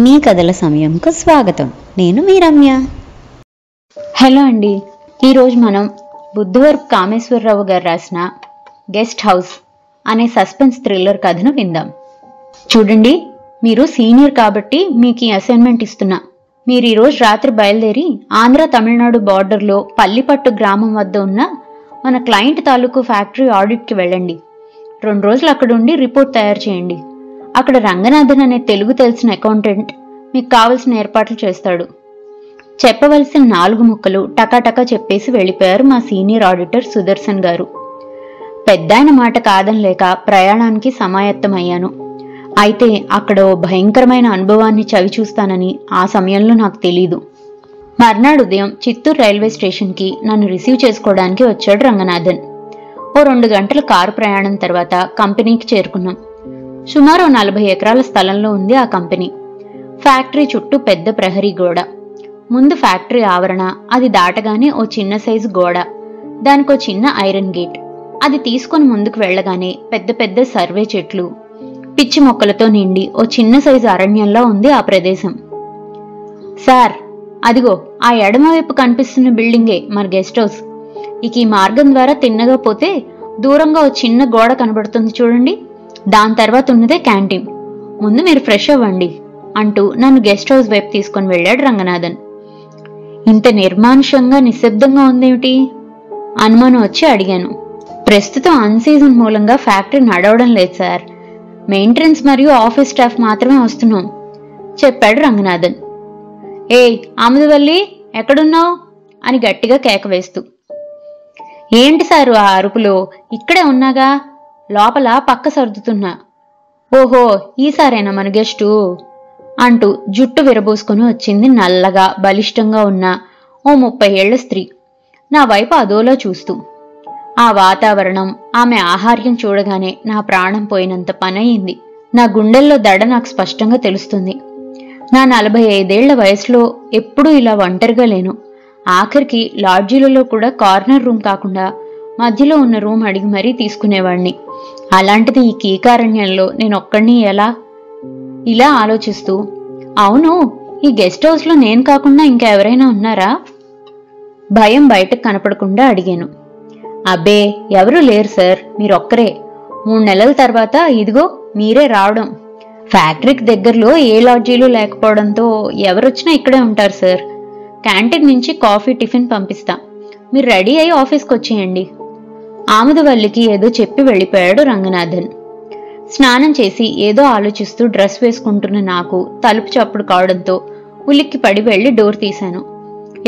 మీ కథల సమయంకు స్వాగతం. నేను మీ రమ్య. హలో అండి. ఈరోజు మనం బుద్ధవరపు కామేశ్వరరావు గారు రాసిన గెస్ట్ హౌస్ అనే సస్పెన్స్ థ్రిల్లర్ కథను విందాం. చూడండి, మీరు సీనియర్ కాబట్టి మీకు ఈ అసైన్మెంట్ ఇస్తున్నా. మీరు ఈరోజు రాత్రి బయలుదేరి ఆంధ్ర తమిళనాడు బార్డర్లో పల్లిపట్టు గ్రామం వద్ద ఉన్న మన క్లయింట్ తాలూకు ఫ్యాక్టరీ ఆడిట్కి వెళ్ళండి. 2 రోజులు అక్కడ ఉండి రిపోర్ట్ తయారు చేయండి. అక్కడ రంగనాథన్ అనే తెలుగు తెలిసిన అకౌంటెంట్ మీకు కావలసిన ఏర్పాట్లు చేస్తాడు. చెప్పవలసిన 4 ముక్కలు టకాటకా చెప్పేసి వెళ్ళిపోయారు మా సీనియర్ ఆడిటర్ సుదర్శన్ గారు. పెద్దాయన మాట కాదనలేక ప్రయాణానికి సమాయత్తమయ్యాను. అయితే అక్కడ ఓ భయంకరమైన అనుభవాన్ని చవిచూస్తానని ఆ సమయంలో నాకు తెలీదు. మర్నాడు ఉదయం చిత్తూరు రైల్వే స్టేషన్కి నన్ను రిసీవ్ చేసుకోవడానికి వచ్చాడు రంగనాథన్. ఓ 2 గంటల కారు ప్రయాణం తర్వాత కంపెనీకి చేరుకున్నాం. సుమారు 40 ఎకరాల స్థలంలో ఉంది ఆ కంపెనీ. ఫ్యాక్టరీ చుట్టూ పెద్ద ప్రహరీ గోడ, ముందు ఫ్యాక్టరీ ఆవరణ, అది దాటగానే ఓ చిన్న సైజు గోడ, దానికో చిన్న ఐరన్ గేట్. అది తీసుకొని ముందుకు వెళ్లగానే పెద్ద పెద్ద సర్వే చెట్లు, పిచ్చి మొక్కలతో నిండి ఓ చిన్న సైజు అరణ్యంలా ఉంది ఆ ప్రదేశం. సార్, అదిగో ఆ ఎడమవైపు కనిపిస్తున్న బిల్డింగే మన గెస్ట్ హౌస్. ఇక ఈ మార్గం ద్వారా తిన్నగా పోతే దూరంగా ఓ చిన్న గోడ కనబడుతుంది చూడండి, దాని తర్వాత ఉన్నదే క్యాంటీన్. ముందు మీరు ఫ్రెష్ అవ్వండి అంటూ నన్ను గెస్ట్ హౌస్ వైపు తీసుకొని వెళ్ళాడు రంగనాథన్. ఇంత నిర్మానుషంగా నిశ్శబ్దంగా ఉందేమిటి అనుమానం వచ్చి అడిగాను. ప్రస్తుతం అన్సీజన్ మూలంగా ఫ్యాక్టరీ నడవడం లేదు సార్, మెయింటెనెన్స్ మరియు ఆఫీస్ స్టాఫ్ మాత్రమే వస్తున్నాం చెప్పాడు రంగనాథన్. ఏయ్ ఆముదవల్లి, ఎక్కడున్నావు అని గట్టిగా కేక వేస్తూ. ఏంటి సారు ఆ అరుపులో? ఇక్కడే ఉన్నాగా, లోపల పక్క సర్దుతున్నా. ఓహో, ఈసారేనా మన గెస్టు అంటూ జుట్టు విరబోసుకొని వచ్చింది నల్లగా బలిష్టంగా ఉన్న ఓ 30 ఏళ్ల స్త్రీ నా వైపు అదోలా చూస్తూ. ఆ వాతావరణం, ఆమె ఆహార్యం చూడగానే నా ప్రాణం పోయినంత పనయింది. నా గుండెల్లో దడ నాకు స్పష్టంగా తెలుస్తుంది. నా 45 ఏళ్ల వయసులో ఎప్పుడూ ఇలా ఒంటరిగా లేను. ఆఖరికి లాడ్జీలలో కూడా కార్నర్ రూమ్ కాకుండా మధ్యలో ఉన్న రూమ్ అడిగి మరీ తీసుకునేవాణ్ణి. అలాంటిది ఈ కీకారణ్యంలో నేనొక్కడిని ఎలా? ఇలా ఆలోచిస్తూ, అవును, ఈ గెస్ట్ హౌస్లో నేను కాకుండా ఇంకా ఎవరైనా ఉన్నారా? భయం బయటకు కనపడకుండా అడిగాను. అబ్బే, ఎవరూ లేరు సార్, మీరొక్కరే. 3 నెలల తర్వాత ఇదిగో మీరే రావడం. ఫ్యాక్టరీకి దగ్గరలో ఏ లాడ్జీలు లేకపోవడంతో ఎవరొచ్చినా ఇక్కడే ఉంటారు సార్. క్యాంటీన్ నుంచి కాఫీ టిఫిన్ పంపిస్తా, మీరు రెడీ అయి ఆఫీస్కి వచ్చేయండి. ఆముదవల్లికి ఏదో చెప్పి వెళ్ళిపోయాడు రంగనాథన్. స్నానం చేసి ఏదో ఆలోచిస్తూ డ్రెస్ వేసుకుంటున్న నాకు తలుపు చప్పుడు కావడంతో ఉలిక్కి పడి వెళ్లి డోర్ తీశాను.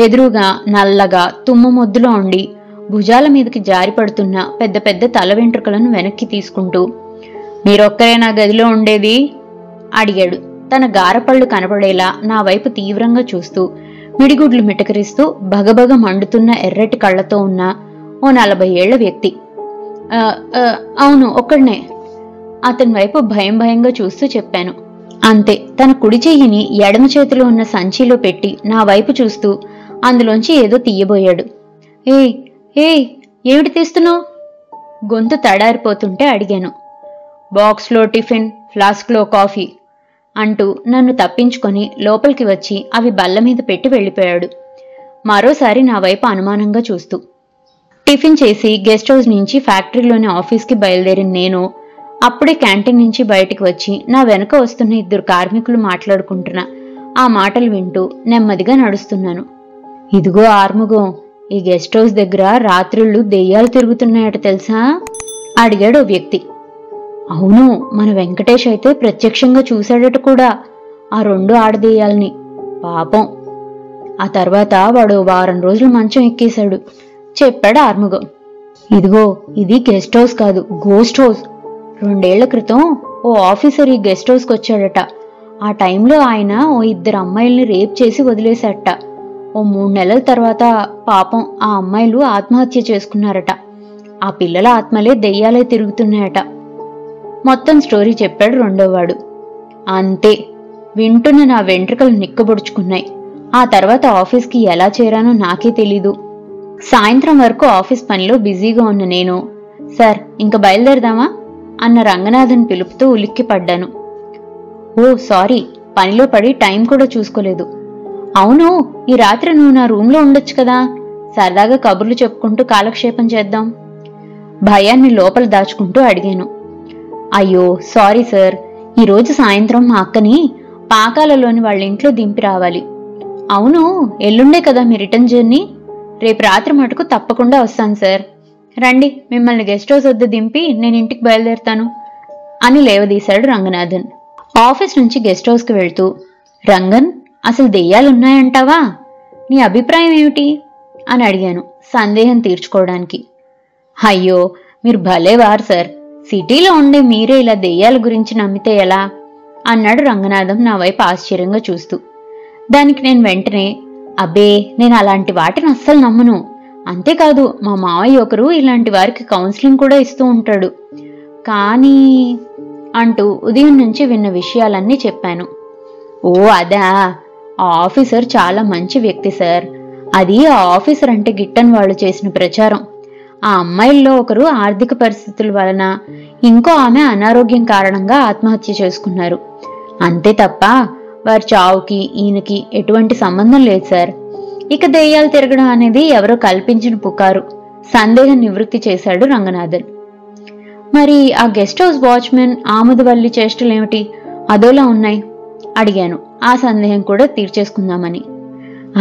ఎదురుగా నల్లగా తుమ్ము మొద్దులో ఉండి భుజాల మీదకి జారిపడుతున్న పెద్ద పెద్ద తల వెంట్రుకలను వెనక్కి తీసుకుంటూ, మీరొక్కరే నా గదిలో ఉండేది అడిగాడు. తన గారపళ్ళు కనపడేలా నా వైపు తీవ్రంగా చూస్తూ మిడిగుడ్లు మిటకరిస్తూ భగభగ మండుతున్న ఎర్రటి కళ్లతో ఉన్న ఓ 40 ఏళ్ల వ్యక్తి. అవును, ఒక్కడనే అతని వైపు భయం భయంగా చూస్తూ చెప్పాను. అంతే. తన కుడి చెయ్యిని ఎడమ చేతిలో ఉన్న సంచిలో పెట్టి నా వైపు చూస్తూ అందులోంచి ఏదో తీయబోయాడు. ఏయ్ ఏమిటి తీస్తున్నావు? గొంతు తడారిపోతుంటే అడిగాను. బాక్స్లో టిఫిన్, ఫ్లాస్క్లో కాఫీ అంటూ నన్ను తప్పించుకొని లోపలికి వచ్చి అవి బల్ల మీద పెట్టి వెళ్ళిపోయాడు, మరోసారి నా వైపు అనుమానంగా చూస్తూ. టిఫిన్ చేసి గెస్ట్ హౌస్ నుంచి ఫ్యాక్టరీలోని ఆఫీస్కి బయలుదేరిన నేను అప్పుడే క్యాంటీన్ నుంచి బయటికి వచ్చి నా వెనక వస్తున్న 2 కార్మికులు మాట్లాడుకుంటున్నా ఆ మాటలు వింటూ నెమ్మదిగా నడుస్తున్నాను. ఇదిగో ఆర్ముగం, ఈ గెస్ట్ హౌస్ దగ్గర రాత్రిళ్ళు దెయ్యాలు తిరుగుతున్నాయట తెలుసా అడిగాడు ఓ వ్యక్తి. అవును, మన వెంకటేష్ అయితే ప్రత్యక్షంగా చూశాడట కూడా ఆ 2 ఆడదెయ్యాల్ని. పాపం, ఆ తర్వాత వాడు 1 వారం రోజులు మంచం ఎక్కేశాడు చెప్పాడు ఆర్ముగం. ఇదిగో, ఇది గెస్ట్ హౌస్ కాదు, గోస్ట్ హౌస్. 2 ఏళ్ల క్రితం ఓ ఆఫీసర్ ఈ గెస్ట్ హౌస్కి వచ్చాడట. ఆ టైంలో ఆయన ఓ 2 అమ్మాయిల్ని రేప్ చేసి వదిలేశాట. ఓ 3 నెలల తర్వాత పాపం ఆ అమ్మాయిలు ఆత్మహత్య చేసుకున్నారట. ఆ పిల్లల ఆత్మలే దెయ్యాలే తిరుగుతున్నాయట. మొత్తం స్టోరీ చెప్పాడు రెండోవాడు. అంతే, వింటున్న నా వెంట్రుకలు నిక్కబొడుచుకున్నాయి. ఆ తర్వాత ఆఫీస్కి ఎలా చేరానో నాకే తెలీదు. సాయంత్రం వరకు ఆఫీస్ పనిలో బిజీగా ఉన్న నేను, సార్ ఇంక బయలుదేరదామా అన్న రంగనాథన్ పిలుపుతో ఉలిక్కి పడ్డాను. ఓ సారీ, పనిలో పడి టైం కూడా చూసుకోలేదు. అవును, ఈ రాత్రి నువ్వు నా రూంలో ఉండొచ్చు కదా, సరదాగా కబుర్లు చెప్పుకుంటూ కాలక్షేపం చేద్దాం. భయాన్ని లోపల దాచుకుంటూ అడిగాను. అయ్యో సారీ సార్, ఈరోజు సాయంత్రం మా అక్కని పాకాలలోని వాళ్ళ ఇంట్లో దింపి రావాలి. అవును, ఎల్లుండే కదా మీ రిటర్న్ జర్నీ, రేపు రాత్రి మటుకు తప్పకుండా వస్తాను సార్. రండి, మిమ్మల్ని గెస్ట్ హౌస్ వద్ద దింపి నేను ఇంటికి బయలుదేరుతాను అని లేవదీశాడు రంగనాథన్. ఆఫీస్ నుంచి గెస్ట్ హౌస్కి వెళ్తూ, రంగన్, అసలు దెయ్యాలున్నాయంటావా? నీ అభిప్రాయం ఏమిటి అని అడిగాను సందేహం తీర్చుకోవడానికి. అయ్యో, మీరు భలేవారు సార్, సిటీలో ఉండే మీరే ఇలా దెయ్యాల గురించి నమ్మితే ఎలా అన్నాడు రంగనాథం నా వైపు ఆశ్చర్యంగా చూస్తూ. దానికి నేను వెంటనే, అబ్బే, నేను అలాంటి వాటిని అస్సలు నమ్మను. అంతేకాదు, మా మావయ్య ఒకరు ఇలాంటి వారికి కౌన్సిలింగ్ కూడా ఇస్తూ ఉంటాడు. కానీ అంటూ ఉదయం నుంచి విన్న విషయాలన్నీ చెప్పాను. ఓ అదా, ఆ ఆఫీసర్ చాలా మంచి వ్యక్తి సార్. అది ఆ ఆఫీసర్ అంటే గిట్టని వాళ్ళు చేసిన ప్రచారం. ఆ అమ్మాయిల్లో ఒకరు ఆర్థిక పరిస్థితుల వలన, ఇంకో ఆమె అనారోగ్యం కారణంగా ఆత్మహత్య చేసుకున్నారు. అంతే తప్ప వారి చావుకి ఈయనకి ఎటువంటి సంబంధం లేదు సార్. ఇక దెయ్యాలు తిరగడం అనేది ఎవరో కల్పించిన పుకారు. సందేహం నివృత్తి చేశాడు రంగనాథన్. మరి ఆ గెస్ట్ హౌస్ వాచ్మెన్ ఆముదవల్లి చేష్టలేమిటి, అదోలా ఉన్నాయి అడిగాను, ఆ సందేహం కూడా తీర్చేసుకుందామని.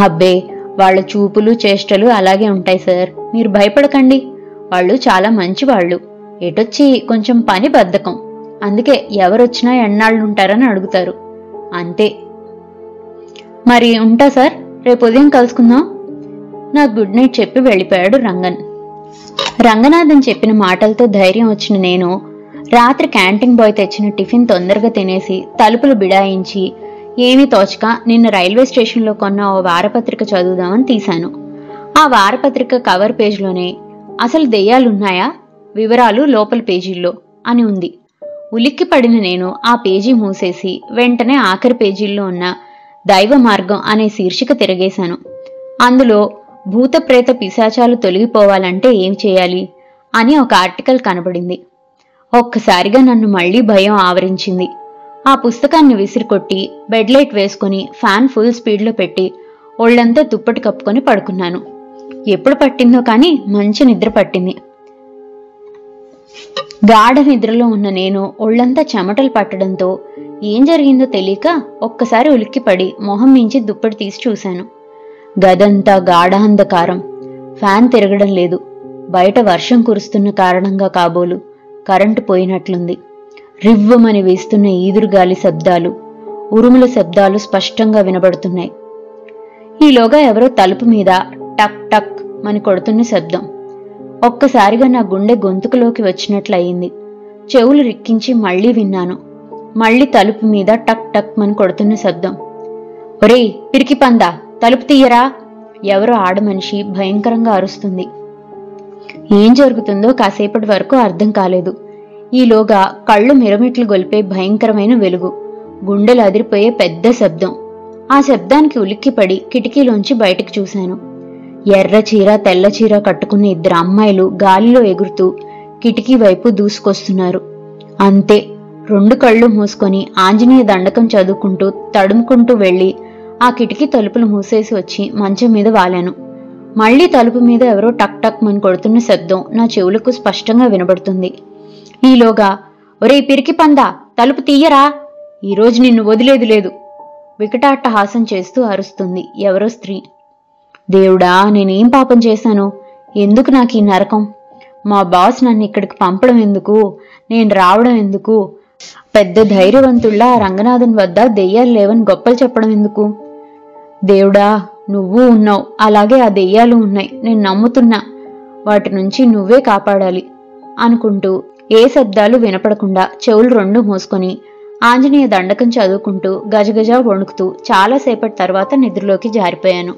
అబ్బే, వాళ్ల చూపులు చేష్టలు అలాగే ఉంటాయి సార్, మీరు భయపడకండి. వాళ్ళు చాలా మంచి వాళ్ళు, ఎటొచ్చి కొంచెం పని బద్ధకం. అందుకే ఎవరొచ్చినా ఎన్నాళ్ళుంటారని అడుగుతారు, అంతే. మరి ఉంటా సార్, రేపు ఉదయం కలుసుకుందాం. నాకు గుడ్ నైట్ చెప్పి వెళ్ళిపోయాడు రంగన్. రంగనాథన్ చెప్పిన మాటలతో ధైర్యం వచ్చిన నేను రాత్రి క్యాంటీన్ బాయ్ తెచ్చిన టిఫిన్ తొందరగా తినేసి తలుపులు బిడాయించి ఏమీ తోచక నిన్న రైల్వే స్టేషన్లో కొన్న ఓ వారపత్రిక చదువుదామని తీశాను. ఆ వారపత్రిక కవర్ పేజీలోనే అసలు దెయ్యాలున్నాయా, వివరాలు లోపల పేజీల్లో అని ఉంది. ఉలిక్కి పడిన నేను ఆ పేజీ మూసేసి వెంటనే ఆఖరి పేజీల్లో ఉన్న దైవ మార్గం అనే శీర్షిక తిరగేశాను. అందులో భూత ప్రేత పిశాచాలు తొలగిపోవాలంటే ఏం చేయాలి అని ఒక ఆర్టికల్ కనబడింది. ఒక్కసారిగా నన్ను మళ్లీ భయం ఆవరించింది. ఆ పుస్తకాన్ని విసిరికొట్టి బెడ్ లైట్ వేసుకుని ఫ్యాన్ ఫుల్ స్పీడ్లో పెట్టి ఒళ్లంతా దుప్పటి కప్పుకొని పడుకున్నాను. ఎప్పుడు పట్టిందో కానీ మంచి నిద్ర పట్టింది. గాఢ నిద్రలో ఉన్న నేను ఒళ్లంతా చెమటలు పట్టడంతో ఏం జరిగిందో తెలియక ఒక్కసారి ఉలిక్కిపడి మొహం మించి దుప్పటి తీసి చూశాను. గదంతా గాఢాంధకారం. ఫ్యాన్ తిరగడం లేదు. బయట వర్షం కురుస్తున్న కారణంగా కాబోలు కరెంటు పోయినట్లుంది. రివ్వమని వీస్తున్న ఈదురుగాలి శబ్దాలు, ఉరుముల శబ్దాలు స్పష్టంగా వినబడుతున్నాయి. ఈలోగా ఎవరో తలుపు మీద టక్ టక్ మని కొడుతున్న శబ్దం. ఒక్కసారిగా నా గుండె గొంతుకులోకి వచ్చినట్లయింది. చెవులు రిక్కించి మళ్లీ విన్నాను. మళ్లీ తలుపు మీద టక్ టక్ మని కొడుతున్న శబ్దం. ఒరేయ్ పిరికి పందా, తలుపు తీయరా, ఎవరో ఆడమనిషి భయంకరంగా అరుస్తుంది. ఏం జరుగుతుందో కాసేపటి వరకు అర్థం కాలేదు. ఈలోగా కళ్ళు మిరమిట్లు గొలిపే భయంకరమైన వెలుగు, గుండెలు అదిరిపోయే పెద్ద శబ్దం. ఆ శబ్దానికి ఉలిక్కిపడి కిటికీలోంచి బయటికి చూశాను. ఎర్ర చీర తెల్ల చీర కట్టుకున్న ఇద్దరు అమ్మాయిలు గాలిలో ఎగురుతూ కిటికీ వైపు దూసుకొస్తున్నారు. అంతే, రెండు కళ్ళు మూసుకొని ఆంజనేయ దండకం చదువుకుంటూ తడుముకుంటూ వెళ్లి ఆ కిటికీ తలుపులు మూసేసి వచ్చి మంచం మీద వాలాను. మళ్లీ తలుపు మీద ఎవరో టక్ టక్ మని కొడుతున్న శబ్దం నా చెవులకు స్పష్టంగా వినబడుతుంది. ఈలోగా ఒరే పిరికి పందా, తలుపు తీయరా, ఈరోజు నిన్ను వదిలేది లేదు, వికటాట్టహాసం చేస్తూ అరుస్తుంది ఎవరో స్త్రీ. దేవుడా, నేనేం పాపం చేశాను? ఎందుకు నాకు ఈ నరకం? మా బాస్ నన్ను ఇక్కడికి పంపడం ఎందుకు? నేను రావడం ఎందుకు? పెద్ద ధైర్యవంతుల్లా రంగనాథన్ వద్ద దెయ్యాలు లేవని గొప్పలు చెప్పడం ఎందుకు? దేవుడా, నువ్వు ఉన్నావు, అలాగే ఆ దెయ్యాలు ఉన్నాయి, నేను నమ్ముతున్నా, వాటి నుంచి నువ్వే కాపాడాలి అనుకుంటూ ఏ శబ్దాలు వినపడకుండా చెవులు రెండు మూసుకొని ఆంజనేయ దండకం చదువుకుంటూ గజగజ వణుకుతూ చాలాసేపటి తర్వాత నిద్రలోకి జారిపోయాను.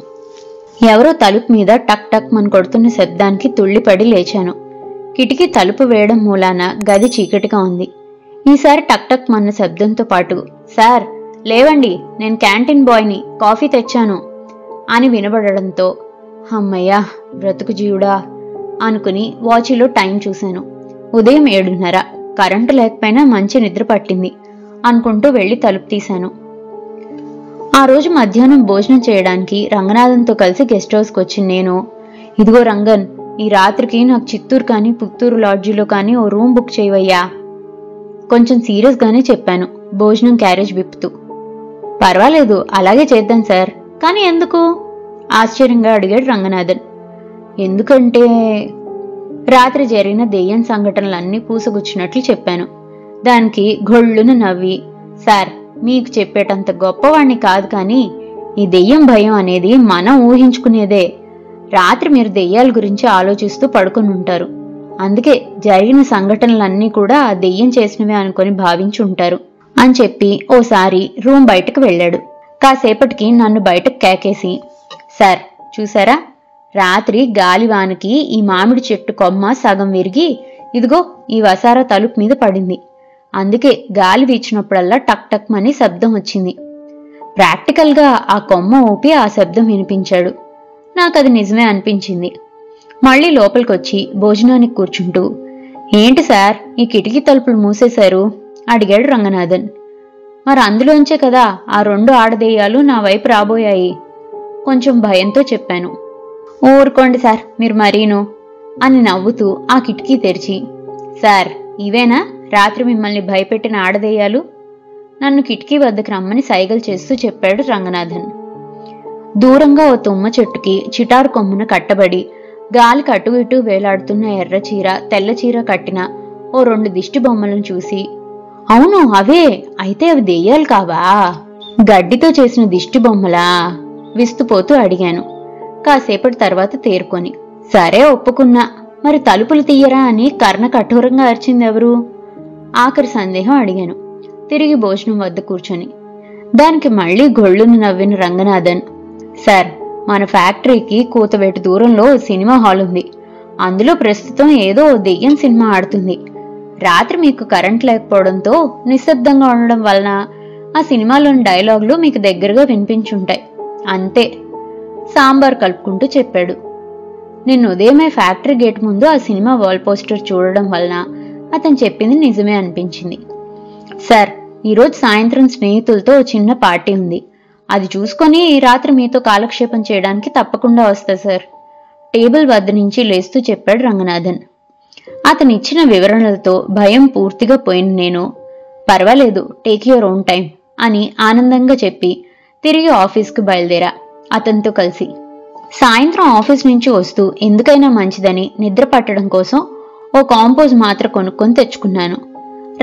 ఎవరో తలుపు మీద టక్ టక్ మని కొడుతున్న శబ్దానికి తుళ్లిపడి లేచాను. కిటికీ తలుపు వేయడం మూలాన గది చీకటిగా ఉంది. ఈసారి టక్ టక్ మన్న శబ్దంతో పాటు సార్ లేవండి, నేను క్యాంటీన్ బాయ్ని, కాఫీ తెచ్చాను అని వినబడడంతో అమ్మయ్యా బ్రతుకు జీవుడా అనుకుని వాచిలో టైం చూశాను. ఉదయం 7:30. కరెంటు లేకపోయినా మంచి నిద్ర పట్టింది అనుకుంటూ వెళ్లి తలుపు తీశాను. ఆ రోజు మధ్యాహ్నం భోజనం చేయడానికి రంగనాథన్తో కలిసి గెస్ట్ హౌస్కి వచ్చిన నేను, ఇదిగో రంగన్, ఈ రాత్రికి నాకు చిత్తూరు కానీ పుత్తూరు లాడ్జిలో కానీ ఓ రూమ్ బుక్ చేయవయ్యా. కొంచెం సీరియస్గానే చెప్పాను, భోజనం క్యారేజ్ విప్పుతూ. పర్వాలేదు, అలాగే చేద్దాం సార్, కానీ ఎందుకు? ఆశ్చర్యంగా అడిగాడు రంగనాథన్. ఎందుకంటే రాత్రి జరిగిన దెయ్యం సంఘటనలన్నీ పూసగుచ్చినట్లు చెప్పాను. దానికి గొళ్ళును నవ్వి, సార్, మీకు చెప్పేటంత గొప్పవాణ్ణి కాదు, కానీ ఈ దెయ్యం భయం అనేది మనం ఊహించుకునేదే. రాత్రి మీరు దెయ్యాల గురించి ఆలోచిస్తూ పడుకుని ఉంటారు. అందుకే జరిగిన సంఘటనలన్నీ కూడా ఆ దెయ్యం చేసినవే అనుకొని భావించి ఉంటారు అని చెప్పి ఓసారి రూమ్ బయటకు వెళ్ళాడు. కాసేపటికి నన్ను బయటకు కేకేసి, సార్ చూసారా, రాత్రి గాలివానికి ఈ మామిడి చెట్టు కొమ్మ సగం విరిగి ఇదిగో ఈ వసారా తలుపు మీద పడింది. అందుకే గాలి వీచినప్పుడల్లా టక్ టక్ మని శబ్దం వచ్చింది. ప్రాక్టికల్గా ఆ కొమ్మ ఊపి ఆ శబ్దం వినిపించాడు. నాకది నిజమే అనిపించింది. మళ్ళీ లోపలికొచ్చి భోజనానికి కూర్చుంటూ, ఏంటి సార్ ఈ కిటికీ తలుపులు మూసేశారు అడిగాడు రంగనాథన్. మరి అందులోంచే కదా ఆ 2 ఆడదెయ్యాలు నా వైపు రాబోయాయి. కొంచెం భయంతో చెప్పాను. ఊరుకోండి సార్ మీరు మరీను అని నవ్వుతూ ఆ కిటికీ తెరిచి, సార్ ఇవేనా రాత్రి మిమ్మల్ని భయపెట్టిన ఆడదెయ్యాలు? నన్ను కిటికీ వద్దకు రమ్మని సైగలు చేస్తూ చెప్పాడు రంగనాథన్. దూరంగా ఓ తుమ్మ చెట్టుకి చిటారు కొమ్మున కట్టబడి గాలికి అటు ఇటు వేలాడుతున్న ఎర్ర చీర తెల్ల చీర కట్టిన ఓ 2 దిష్టి బొమ్మలను చూసి, అవును అవే, అయితే అవి దెయ్యాలు కావా? గడ్డితో చేసిన దిష్టి బొమ్మలా విస్తుపోతూ అడిగాను. కాసేపటి తర్వాత తేరుకొని, సరే ఒప్పుకున్నా, మరి తలుపులు తీయరా అని కర్ణ కఠోరంగా అరిచింది ఎవరు? ఆఖరి సందేహం అడిగాను తిరిగి భోజనం వద్ద కూర్చొని. దానికి మళ్లీ గొళ్ళును నవ్విన రంగనాథన్, సార్ మన ఫ్యాక్టరీకి కూతవేటు దూరంలో సినిమా హాల్ ఉంది. అందులో ప్రస్తుతం ఏదో దెయ్యం సినిమా ఆడుతుంది. రాత్రి మీకు కరెంట్ లేకపోవడంతో నిశ్శబ్దంగా ఉండడం వలన ఆ సినిమాలోని డైలాగులు మీకు దగ్గరగా వినిపించుంటాయి అంతే సాంబార్ కలుపుకుంటూ చెప్పాడు. నిన్న ఉదయమే ఫ్యాక్టరీ గేట్ ముందు ఆ సినిమా వాల్ పోస్టర్ చూడడం వలన అతను చెప్పింది నిజమే అనిపించింది. సార్ ఈరోజు సాయంత్రం స్నేహితులతో చిన్న పార్టీ ఉంది. అది చూసుకొని రాత్రి మీతో కాలక్షేపం చేయడానికి తప్పకుండా వస్తా సార్, టేబుల్ వద్ద నుంచి లేస్తూ చెప్పాడు రంగనాథన్. అతను ఇచ్చిన వివరణలతో భయం పూర్తిగా పోయిన నేను, పర్వాలేదు టేక్ యువర్ ఓన్ టైం అని ఆనందంగా చెప్పి తిరిగి ఆఫీస్కు బయలుదేరా అతనితో కలిసి. సాయంత్రం ఆఫీస్ నుంచి వస్తూ ఎందుకైనా మంచిదని నిద్ర పట్టడం కోసం ఓ కాంపోజ్ మాత్ర కొనుక్కొని తెచ్చుకున్నాను.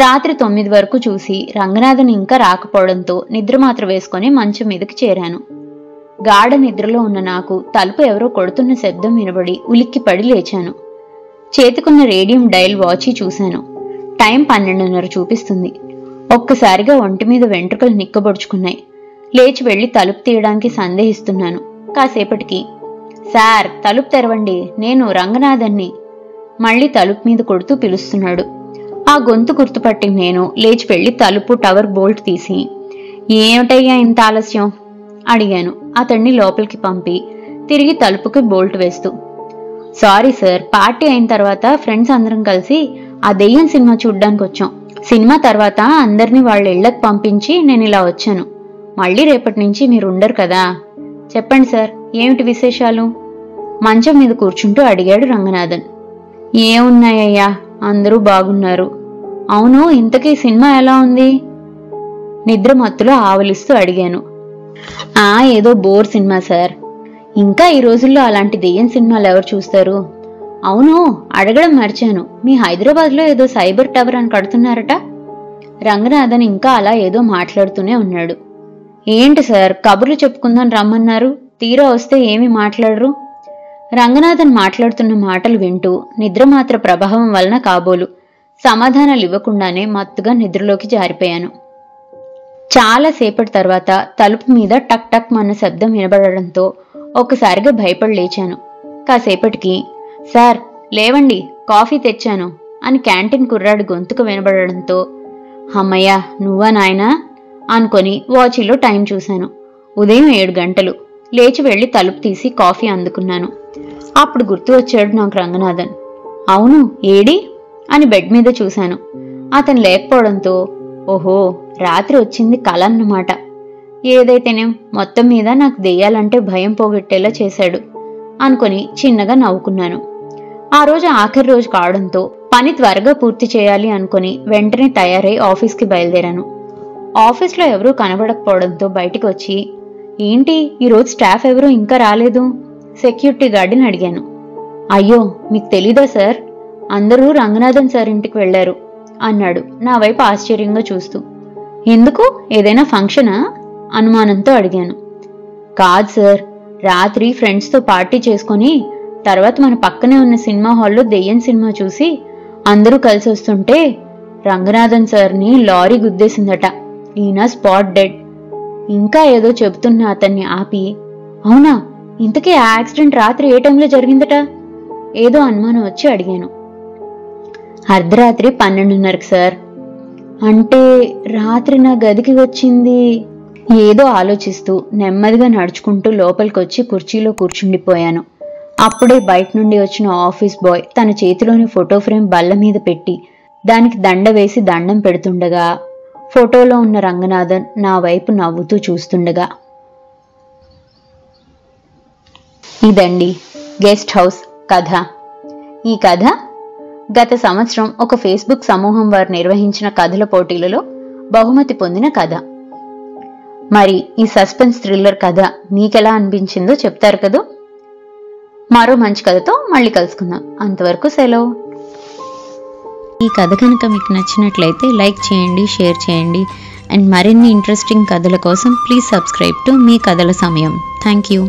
రాత్రి 9 వరకు చూసి రంగనాథన్ ఇంకా రాకపోవడంతో నిద్ర మాత్ర వేసుకొని మంచం మీదకి చేరాను. గాఢ నిద్రలో ఉన్న నాకు తలుపు ఎవరో కొడుతున్న శబ్దం వినబడి ఉలిక్కిపడి లేచాను. చేతికున్న రేడియం డైల్ వాచి చూశాను. టైం 12:30 చూపిస్తుంది. ఒక్కసారిగా ఒంటి మీద వెంట్రుకలు నిక్కబొడుచుకున్నాయి. లేచి వెళ్లి తలుపు తీయడానికి సందేహిస్తున్నాను. కాసేపటికి, సార్ తలుపు తెరవండి, నేను రంగనాథన్ని మళ్లీ తలుపు మీద కొడుతూ పిలుస్తున్నాడు. ఆ గొంతు గుర్తుపట్టి నేను లేచి వెళ్లి తలుపు టవర్ బోల్ట్ తీసి, ఏమిటయ్యా ఇంత ఆలస్యం అడిగాను అతన్ని లోపలికి పంపి తిరిగి తలుపుకి బోల్ట్ వేస్తూ. సారీ సార్, పార్టీ అయిన తర్వాత ఫ్రెండ్స్ అందరం కలిసి ఆ దెయ్యం సినిమా చూడ్డానికి వచ్చాం. సినిమా తర్వాత అందరినీ వాళ్ళ ఇళ్లకు పంపించి నేను ఇలా వచ్చాను. మళ్ళీ రేపటి నుంచి మీరు ఉండరు కదా. చెప్పండి సార్, ఏమిటి విశేషాలు? మంచం మీద కూర్చుంటూ అడిగాడు రంగనాథన్. ఏమున్నాయ్యా, అందరూ బాగున్నారు. అవును, ఇంతకీ సినిమా ఎలా ఉంది? నిద్ర మత్తులో ఆవలిస్తూ అడిగాను. ఏదో బోర్ సినిమా సార్. ఇంకా ఈ రోజుల్లో అలాంటి దెయ్యం సినిమాలు ఎవరు చూస్తారు? అవును, అడగడం మర్చాను, మీ హైదరాబాద్లో ఏదో సైబర్ టవర్ అని కడుతున్నారట. రంగనాథన్ ఇంకా అలా ఏదో మాట్లాడుతూనే ఉన్నాడు. ఏంటి సార్, కబుర్లు చెప్పుకుందాం రమ్మన్నారు, తీరా వస్తే ఏమీ మాట్లాడరు? రంగనాథన్ మాట్లాడుతున్న మాటలు వింటూ నిద్రమాత్ర ప్రభావం వలన కాబోలు సమాధానాలు ఇవ్వకుండానే మత్తుగా నిద్రలోకి జారిపోయాను. చాలాసేపటి తర్వాత తలుపు మీద టక్ టక్ మన్న శబ్దం వినబడడంతో ఒక్కసారిగా భయపడి లేచాను. కాసేపటికి, సార్ లేవండి, కాఫీ తెచ్చాను అని క్యాంటీన్ కుర్రాడు గొంతుకు వినబడడంతో, అమ్మయ్యా నువ్వా నాయనా అనుకొని వాచీలో టైం చూశాను. ఉదయం 7 గంటలు. లేచి వెళ్లి తలుపు తీసి కాఫీ అందుకున్నాను. అప్పుడు గుర్తు వచ్చాడు నాకు రంగనాథన్. అవును, ఏడి అని బెడ్ మీద చూశాను. అతను లేకపోవడంతో, ఓహో రాత్రి వచ్చింది కల అన్నమాట. ఏదైతేనేం మొత్తం మీద నాకు దెయ్యాలంటే భయం పోగొట్టేలా చేశాడు అనుకుని చిన్నగా నవ్వుకున్నాను. ఆ రోజు ఆఖరి రోజు కావడంతో పని త్వరగా పూర్తి చేయాలి అనుకుని వెంటనే తయారై ఆఫీస్కి బయలుదేరాను. ఆఫీస్లో ఎవరూ కనబడకపోవడంతో బయటికి వచ్చి, ఏంటి ఈరోజు స్టాఫ్ ఎవరూ ఇంకా రాలేదు? సెక్యూరిటీ గార్డుని అడిగాను. అయ్యో, మీకు తెలీదా సార్, అందరూ రంగనాథన్ సార్ ఇంటికి వెళ్లారు అన్నాడు నా వైపు ఆశ్చర్యంగా చూస్తూ. ఎందుకు, ఏదైనా ఫంక్షనా? అనుమానంతో అడిగాను. కాదు సార్, రాత్రి ఫ్రెండ్స్తో పార్టీ చేసుకుని తర్వాత మన పక్కనే ఉన్న సినిమా హాల్లో దెయ్యం సినిమా చూసి అందరూ కలిసి వస్తుంటే రంగనాథన్ సార్ని లారీ గుద్దేసిందట. ఈయన స్పాట్ డెడ్. ఇంకా ఏదో చెబుతున్న అతన్ని ఆపి, అవునా, ఇంతకీ ఆ యాక్సిడెంట్ రాత్రి ఏ టైంలో జరిగిందట? ఏదో అనుమానం వచ్చి అడిగాను. అర్ధరాత్రి 12:30కి సార్. అంటే రాత్రి నా గదికి వచ్చింది. ఏదో ఆలోచిస్తూ నెమ్మదిగా నడుచుకుంటూ లోపలికొచ్చి కుర్చీలో కూర్చుండిపోయాను. అప్పుడే బయట నుండి వచ్చిన ఆఫీస్ బాయ్ తన చేతిలోని ఫోటో ఫ్రేమ్ బల్ల మీద పెట్టి దానికి దండ వేసి దండం పెడుతుండగా ఫోటోలో ఉన్న రంగనాథన్ నా వైపు నవ్వుతూ చూస్తుండగా. ఇదండి గెస్ట్ హౌస్ కథ. ఈ కథ గత సంవత్సరం ఒక ఫేస్బుక్ సమూహం వారు నిర్వహించిన కథల పోటీలలో బహుమతి పొందిన కథ. మరి ఈ సస్పెన్స్ థ్రిల్లర్ కథ మీకెలా అనిపించిందో చెప్తారు కదా. మరో మంచి కథతో మళ్ళీ కలుసుకుందాం. అంతవరకు సెలవు. ఈ కథ కనుక మీకు నచ్చినట్లయితే లైక్ చేయండి, షేర్ చేయండి. అండ్ మరిన్ని ఇంట్రెస్టింగ్ కథల కోసం ప్లీజ్ సబ్స్క్రైబ్ టు మీ కథల సమయం. Thank you.